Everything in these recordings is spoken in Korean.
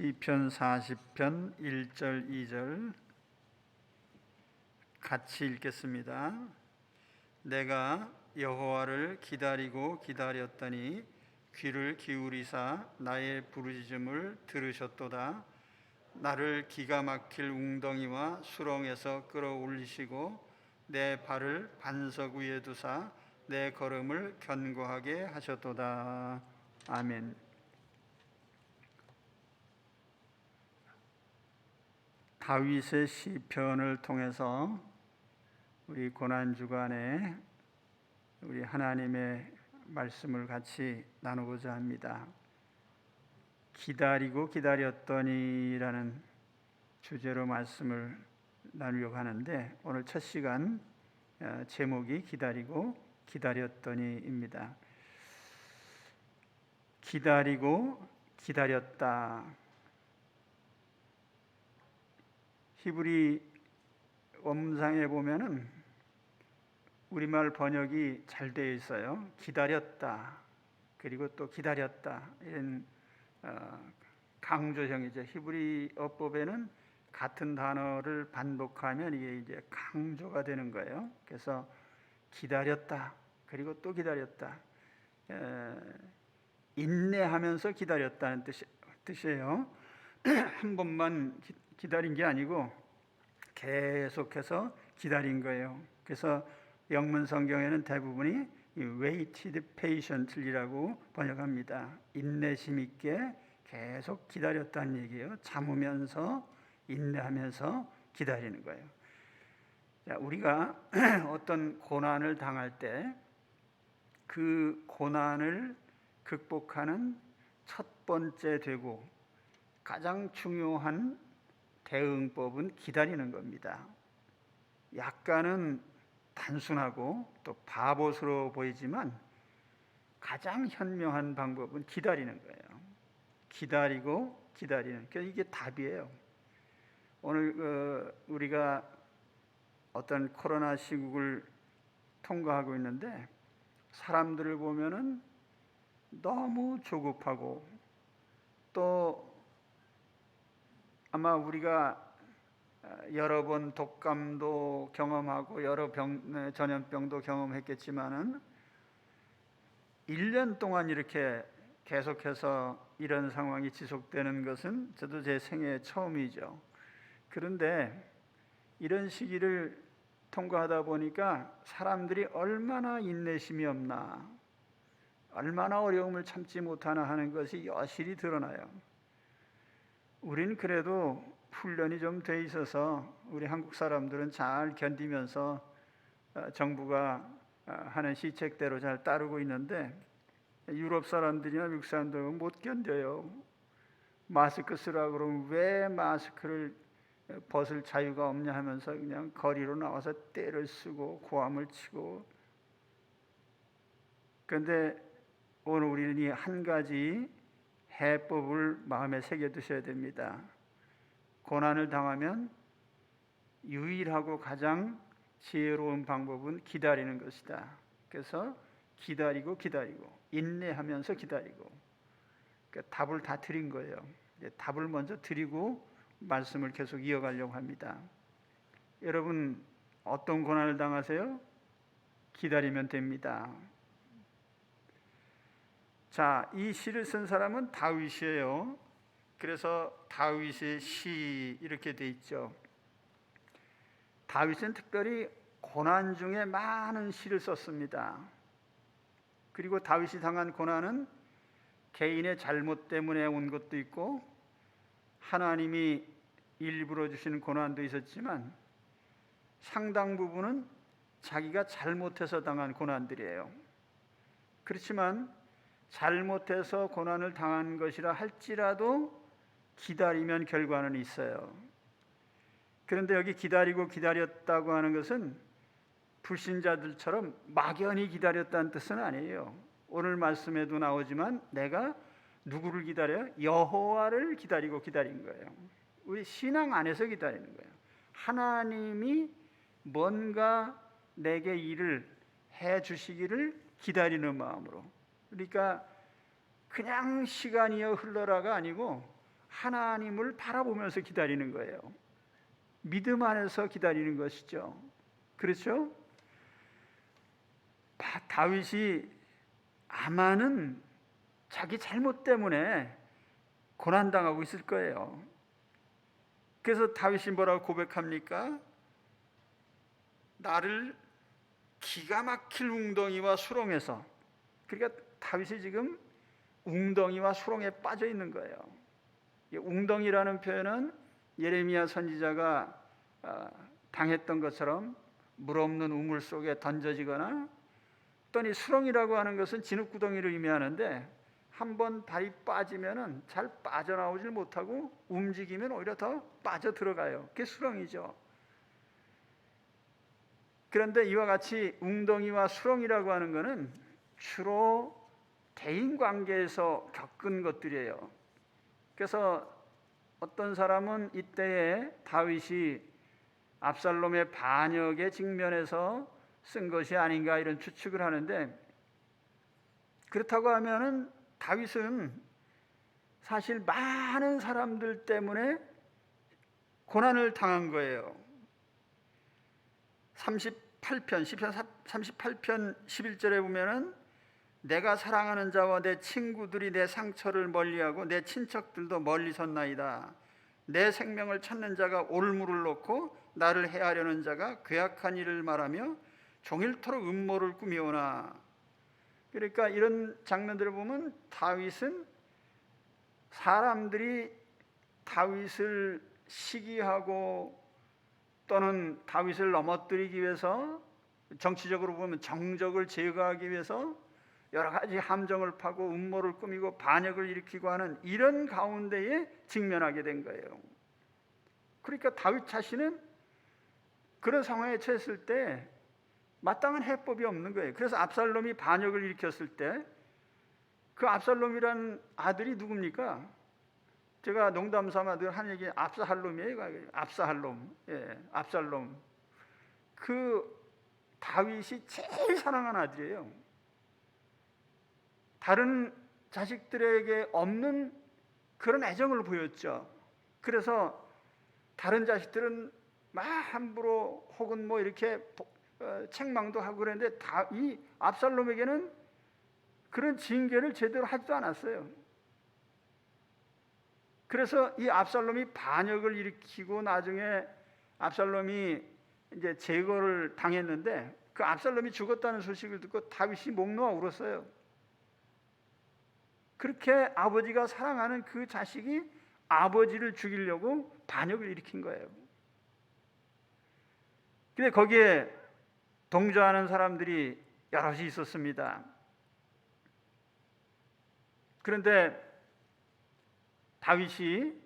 시편 40편 1절 2절 같이 읽겠습니다. 내가 여호와를 기다리고 기다렸더니 귀를 기울이사 나의 부르짖음을 들으셨도다. 나를 기가 막힐 웅덩이와 수렁에서 끌어올리시고 내 발을 반석 위에 두사 내 걸음을 견고하게 하셨도다. 아멘. 다윗의 시편을 통해서 우리 고난 주간에 우리 하나님의 말씀을 같이 나누고자 합니다. 기다리고 기다렸더니라는 주제로 말씀을 나누려고 하는데, 오늘 첫 시간 제목이 기다리고 기다렸더니입니다. 기다리고 기다렸다. 히브리 원문상에 보면은 우리말 번역이 잘 되어 있어요. 기다렸다, 그리고 또 기다렸다, 이런 강조형이죠. 히브리 어법에는 같은 단어를 반복하면 이게 이제 강조가 되는 거예요. 그래서 기다렸다, 그리고 또 기다렸다, 인내하면서 기다렸다는 뜻이에요. 한 번만 기다린 게 아니고 계속해서 기다린 거예요. 그래서 영문 성경에는 대부분이 waited patiently라고 번역합니다. 인내심 있게 계속 기다렸다는 얘기예요. 참으면서 인내하면서 기다리는 거예요. 자, 우리가 어떤 고난을 당할 때 그 고난을 극복하는 첫 번째 되고 가장 중요한 대응법은 기다리는 겁니다. 약간은 단순하고 또 바보스러워 보이지만 가장 현명한 방법은 기다리는 거예요. 기다리고 기다리는, 그러니까 이게 답이에요. 오늘 우리가 어떤 코로나 시국을 통과하고 있는데 사람들을 보면은 너무 조급하고, 또 아마 우리가 여러 번 독감도 경험하고 여러 전염병도 경험했겠지만은 1년 동안 이렇게 계속해서 이런 상황이 지속되는 것은 저도 제 생애 처음이죠. 그런데 이런 시기를 통과하다 보니까 사람들이 얼마나 인내심이 없나, 얼마나 어려움을 참지 못하나 하는 것이 여실히 드러나요. 우린 그래도 훈련이 좀 돼 있어서 우리 한국 사람들은 잘 견디면서 정부가 하는 시책대로 잘 따르고 있는데, 유럽 사람들이나 미국 사람들은 못 견뎌요. 마스크 쓰라고 그러면 왜 마스크를 벗을 자유가 없냐 하면서 그냥 거리로 나와서 떼를 쓰고 고함을 치고. 그런데 오늘 우리는 이 한 가지 해법을 마음에 새겨두셔야 됩니다. 고난을 당하면 유일하고 가장 지혜로운 방법은 기다리는 것이다. 그래서 기다리고 기다리고 인내하면서 기다리고, 그러니까 답을 다 드린 거예요. 이제 답을 먼저 드리고 말씀을 계속 이어가려고 합니다. 여러분, 어떤 고난을 당하세요? 기다리면 됩니다. 자, 이 시를 쓴 사람은 다윗이에요. 그래서 다윗의 시 이렇게 돼 있죠. 다윗은 특별히 고난 중에 많은 시를 썼습니다. 그리고 다윗이 당한 고난은 개인의 잘못 때문에 온 것도 있고 하나님이 일부러 주시는 고난도 있었지만 상당 부분은 자기가 잘못해서 당한 고난들이에요. 그렇지만 잘못해서 고난을 당한 것이라 할지라도 기다리면 결과는 있어요. 그런데 여기 기다리고 기다렸다고 하는 것은 불신자들처럼 막연히 기다렸다는 뜻은 아니에요. 오늘 말씀에도 나오지만 내가 누구를 기다려요? 여호와를 기다리고 기다린 거예요. 우리 신앙 안에서 기다리는 거예요. 하나님이 뭔가 내게 일을 해 주시기를 기다리는 마음으로. 그러니까 그냥 시간이여 흘러라가 아니고 하나님을 바라보면서 기다리는 거예요. 믿음 안에서 기다리는 것이죠. 그렇죠? 다윗이 아마는 자기 잘못 때문에 고난당하고 있을 거예요. 그래서 다윗이 뭐라고 고백합니까? 나를 기가 막힐 웅덩이와 수렁에서, 그러니까 다윗이 지금 웅덩이와 수렁에 빠져 있는 거예요. 웅덩이라는 표현은 예레미야 선지자가 당했던 것처럼 물 없는 우물 속에 던져지거나, 또는 수렁이라고 하는 것은 진흙구덩이를 의미하는데 한번 발이 빠지면은 잘 빠져나오질 못하고 움직이면 오히려 더 빠져 들어가요. 그게 수렁이죠. 그런데 이와 같이 웅덩이와 수렁이라고 하는 것은 주로 대인 관계에서 겪은 것들이에요. 그래서 어떤 사람은 이때에 다윗이 압살롬의 반역에 직면해서 쓴 것이 아닌가 이런 추측을 하는데, 그렇다고 하면은 다윗은 사실 많은 사람들 때문에 고난을 당한 거예요. 38편, 시편 38편 11절에 보면은 내가 사랑하는 자와 내 친구들이 내 상처를 멀리하고 내 친척들도 멀리 섰나이다. 내 생명을 찾는 자가 올무를 놓고 나를 해하려는 자가 괴악한 일을 말하며 종일토록 음모를 꾸미오나. 그러니까 이런 장면들을 보면 다윗은 사람들이 다윗을 시기하고 또는 다윗을 넘어뜨리기 위해서, 정치적으로 보면 정적을 제거하기 위해서 여러 가지 함정을 파고 음모를 꾸미고 반역을 일으키고 하는 이런 가운데에 직면하게 된 거예요. 그러니까 다윗 자신은 그런 상황에 처했을 때 마땅한 해법이 없는 거예요. 그래서 압살롬이 반역을 일으켰을 때 그 압살롬이라는 아들이 누굽니까? 제가 농담 삼아 늘 하는 얘기 압사할롬이에요. 압사할롬. 예, 압살롬. 그 다윗이 제일 사랑하는 아들이에요. 다른 자식들에게 없는 그런 애정을 보였죠. 그래서 다른 자식들은 막 함부로 혹은 뭐 이렇게 책망도 하고 그랬는데 이 압살롬에게는 그런 징계를 제대로 하지도 않았어요. 그래서 이 압살롬이 반역을 일으키고 나중에 압살롬이 이제 제거를 당했는데 그 압살롬이 죽었다는 소식을 듣고 다윗이 목 놓아 울었어요. 그렇게 아버지가 사랑하는 그 자식이 아버지를 죽이려고 반역을 일으킨 거예요. 근데 거기에 동조하는 사람들이 여럿이 있었습니다. 그런데 다윗이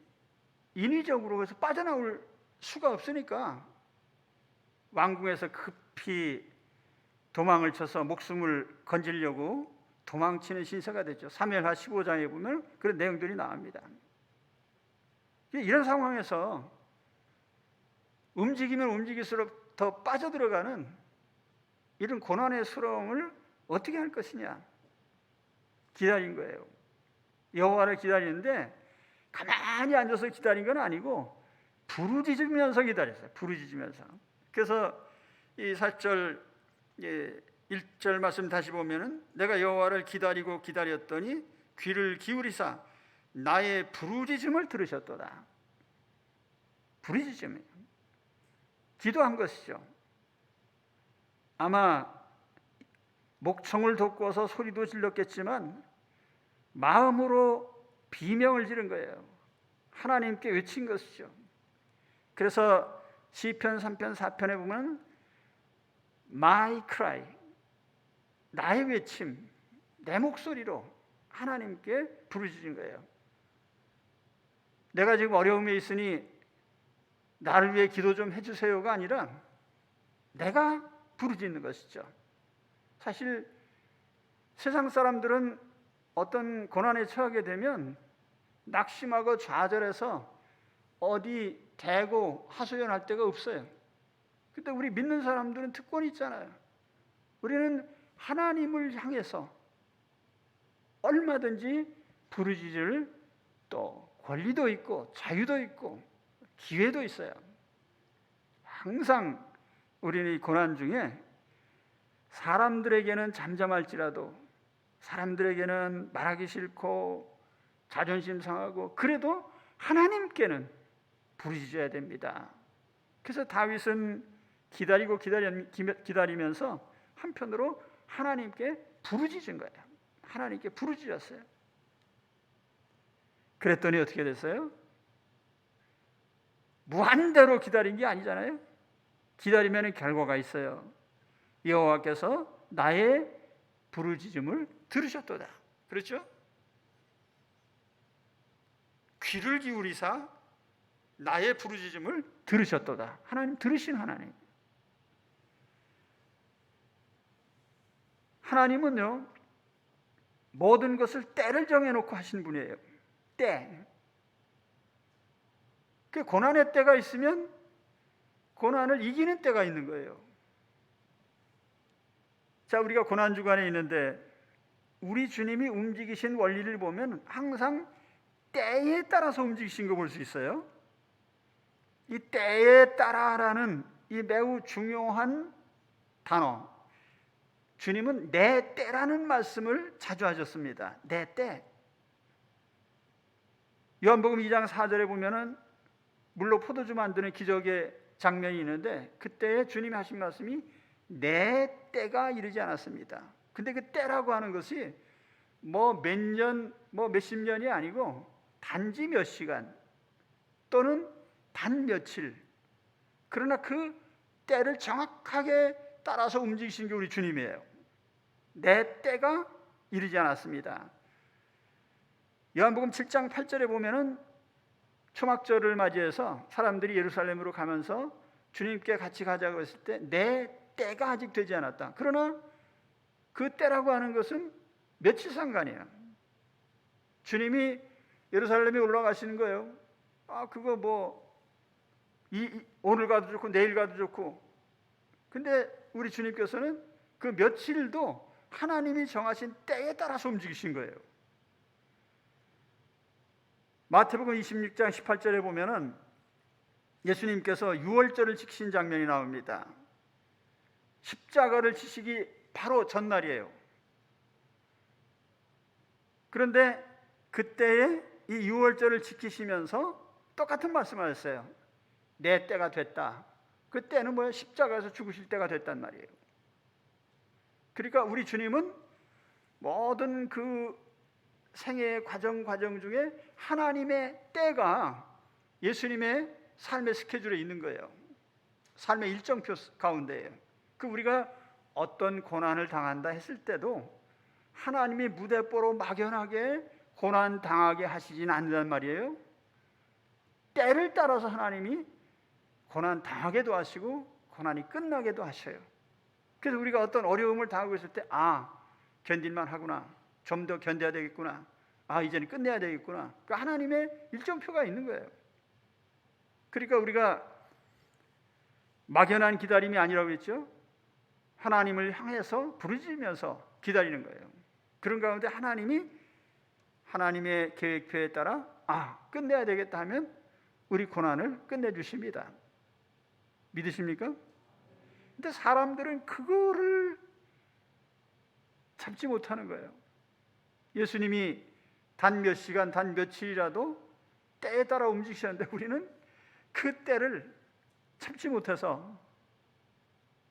인위적으로 그래서 빠져나올 수가 없으니까 왕궁에서 급히 도망을 쳐서 목숨을 건지려고 도망치는 신세가 됐죠. 사무엘하 15장에 보면 그런 내용들이 나옵니다. 이런 상황에서 움직이면 움직일수록 더 빠져들어가는 이런 고난의 수렁을 어떻게 할 것이냐 기다린 거예요. 여호와를 기다리는데 가만히 앉아서 기다린 건 아니고 부르짖으면서 기다렸어요. 부르짖으면서. 그래서 이 4절 1절 말씀 다시 보면은 내가 여호와를 기다리고 기다렸더니 귀를 기울이사 나의 부르짖음을 들으셨도다. 부르짖음이에요. 기도한 것이죠. 아마 목청을 돋궈서 소리도 질렀겠지만 마음으로 비명을 지른 거예요. 하나님께 외친 것이죠. 그래서 시편 3편 4편에 보면 My cry, 나의 외침, 내 목소리로 하나님께 부르짖은 거예요. 내가 지금 어려움에 있으니 나를 위해 기도 좀 해주세요가 아니라 내가 부르짖는 것이죠. 사실 세상 사람들은 어떤 고난에 처하게 되면 낙심하고 좌절해서 어디 대고 하소연할 데가 없어요. 근데 우리 믿는 사람들은 특권이 있잖아요. 우리는 하나님을 향해서 얼마든지 부르짖을 또 권리도 있고 자유도 있고 기회도 있어요. 항상 우리는 이 고난 중에 사람들에게는 잠잠할지라도, 사람들에게는 말하기 싫고 자존심 상하고, 그래도 하나님께는 부르짖어야 됩니다. 그래서 다윗은 기다리면서 한편으로 하나님께 부르짖은 거예요. 하나님께 부르짖었어요. 그랬더니 어떻게 됐어요? 무한대로 기다린 게 아니잖아요. 기다리면 결과가 있어요. 여호와께서 나의 부르짖음을 들으셨도다. 그렇죠? 귀를 기울이사 나의 부르짖음을 들으셨도다. 하나님 들으신 하나님. 하나님은요, 모든 것을 때를 정해놓고 하신 분이에요. 때. 그 고난의 때가 있으면 고난을 이기는 때가 있는 거예요. 자, 우리가 고난 주간에 있는데 우리 주님이 움직이신 원리를 보면 항상 때에 따라서 움직이신 거 볼 수 있어요. 이 때에 따라라는 이 매우 중요한 단어, 주님은 내 때라는 말씀을 자주 하셨습니다. 내 때. 요한복음 2장 4절에 보면은 물로 포도주 만드는 기적의 장면이 있는데, 그때 주님이 하신 말씀이 내 때가 이르지 않았습니다. 근데 그 때라고 하는 것이 뭐 몇 년, 뭐 몇십 년이 아니고 단지 몇 시간 또는 단 며칠, 그러나 그 때를 정확하게 따라서 움직이신 게 우리 주님이에요. 내 때가 이르지 않았습니다. 요한복음 7장 8절에 보면은 초막절을 맞이해서 사람들이 예루살렘으로 가면서 주님께 같이 가자고 했을 때 내 때가 아직 되지 않았다. 그러나 그 때라고 하는 것은 며칠 상관이에요. 주님이 예루살렘에 올라가시는 거예요. 그거 뭐 오늘 가도 좋고 내일 가도 좋고. 근데 우리 주님께서는 그 며칠도 하나님이 정하신 때에 따라서 움직이신 거예요. 마태복음 26장 18절에 보면은 예수님께서 유월절을 지키신 장면이 나옵니다. 십자가를 지시기 바로 전날이에요. 그런데 그때에 이 유월절을 지키시면서 똑같은 말씀을 하셨어요. 내 때가 됐다. 그 때는 뭐예요? 십자가에서 죽으실 때가 됐단 말이에요. 그러니까 우리 주님은 모든 그 생애의 과정 중에 하나님의 때가 예수님의 삶의 스케줄에 있는 거예요. 삶의 일정표 가운데에요. 그 우리가 어떤 고난을 당한다 했을 때도 하나님이 무대뽀로 막연하게 고난 당하게 하시진 않는단 말이에요. 때를 따라서 하나님이 고난 당하게도 하시고 고난이 끝나게도 하셔요. 그래서 우리가 어떤 어려움을 당하고 있을 때 견딜만 하구나, 좀 더 견뎌야 되겠구나, 이제는 끝내야 되겠구나. 그러니까 하나님의 일정표가 있는 거예요. 그러니까 우리가 막연한 기다림이 아니라고 했죠. 하나님을 향해서 부르짖으면서 기다리는 거예요. 그런 가운데 하나님이 하나님의 계획표에 따라 끝내야 되겠다 하면 우리 고난을 끝내주십니다. 믿으십니까? 근데 사람들은 그거를 참지 못하는 거예요. 예수님이 단 몇 시간, 단 며칠이라도 때에 따라 움직이셨는데 우리는 그 때를 참지 못해서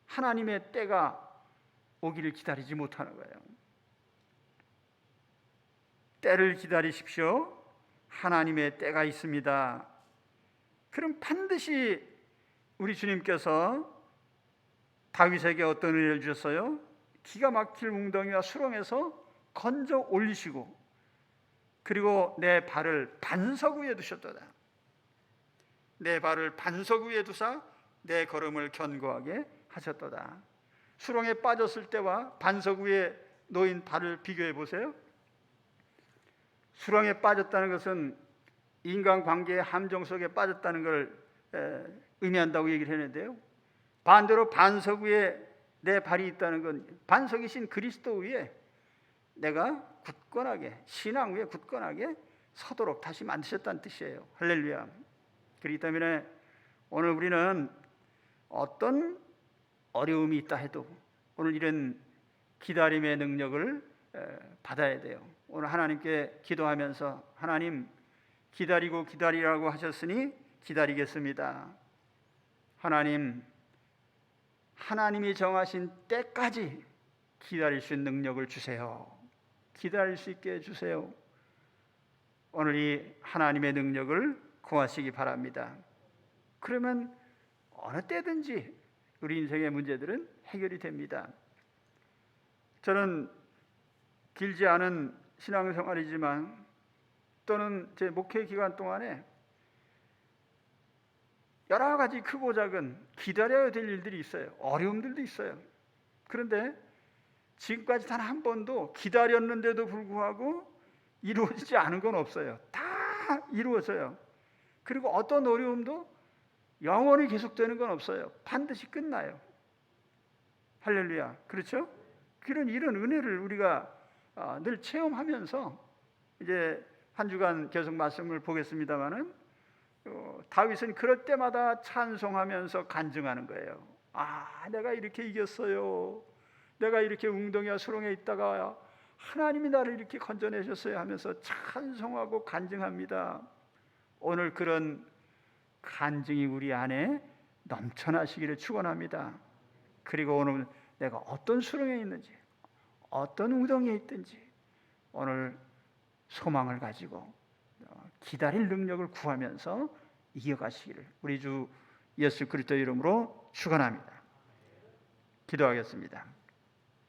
하나님의 때가 오기를 기다리지 못하는 거예요. 때를 기다리십시오. 하나님의 때가 있습니다. 그럼 반드시 우리 주님께서 다윗에게 어떤 은혜를 주셨어요? 기가 막힐 웅덩이와 수렁에서 건져 올리시고, 그리고 내 발을 반석 위에 두셨도다. 내 발을 반석 위에 두사 내 걸음을 견고하게 하셨도다. 수렁에 빠졌을 때와 반석 위에 놓인 발을 비교해 보세요. 수렁에 빠졌다는 것은 인간관계의 함정 속에 빠졌다는 걸 의미한다고 얘기를 했는데요, 반대로 반석 위에 내 발이 있다는 건 반석이신 그리스도 위에 내가 굳건하게, 신앙 위에 굳건하게 서도록 다시 만드셨다는 뜻이에요. 할렐루야. 그렇기 때문에 오늘 우리는 어떤 어려움이 있다 해도 오늘 이런 기다림의 능력을 받아야 돼요. 오늘 하나님께 기도하면서 하나님 기다리고 기다리라고 하셨으니 기다리겠습니다. 하나님, 하나님이 정하신 때까지 기다릴 수 있는 능력을 주세요. 기다릴 수 있게 해주세요. 오늘 이 하나님의 능력을 구하시기 바랍니다. 그러면 어느 때든지 우리 인생의 문제들은 해결이 됩니다. 저는 길지 않은 신앙생활이지만 또는 제 목회 기간 동안에 여러 가지 크고 작은 기다려야 될 일들이 있어요. 어려움들도 있어요. 그런데 지금까지 단 한 번도 기다렸는데도 불구하고 이루어지지 않은 건 없어요. 다 이루어져요. 그리고 어떤 어려움도 영원히 계속되는 건 없어요. 반드시 끝나요. 할렐루야. 그렇죠? 이런 은혜를 우리가 늘 체험하면서 이제 한 주간 계속 말씀을 보겠습니다마는 다윗은 그럴 때마다 찬송하면서 간증하는 거예요. 내가 이렇게 이겼어요. 내가 이렇게 웅덩이와 수렁에 있다가 하나님이 나를 이렇게 건져내셨어요 하면서 찬송하고 간증합니다. 오늘 그런 간증이 우리 안에 넘쳐나시기를 축원합니다. 그리고 오늘 내가 어떤 수렁에 있는지 어떤 웅덩이에 있든지 오늘 소망을 가지고 기다릴 능력을 구하면서 이겨가시기를 우리 주 예수 그리스도 이름으로 축원합니다. 기도하겠습니다.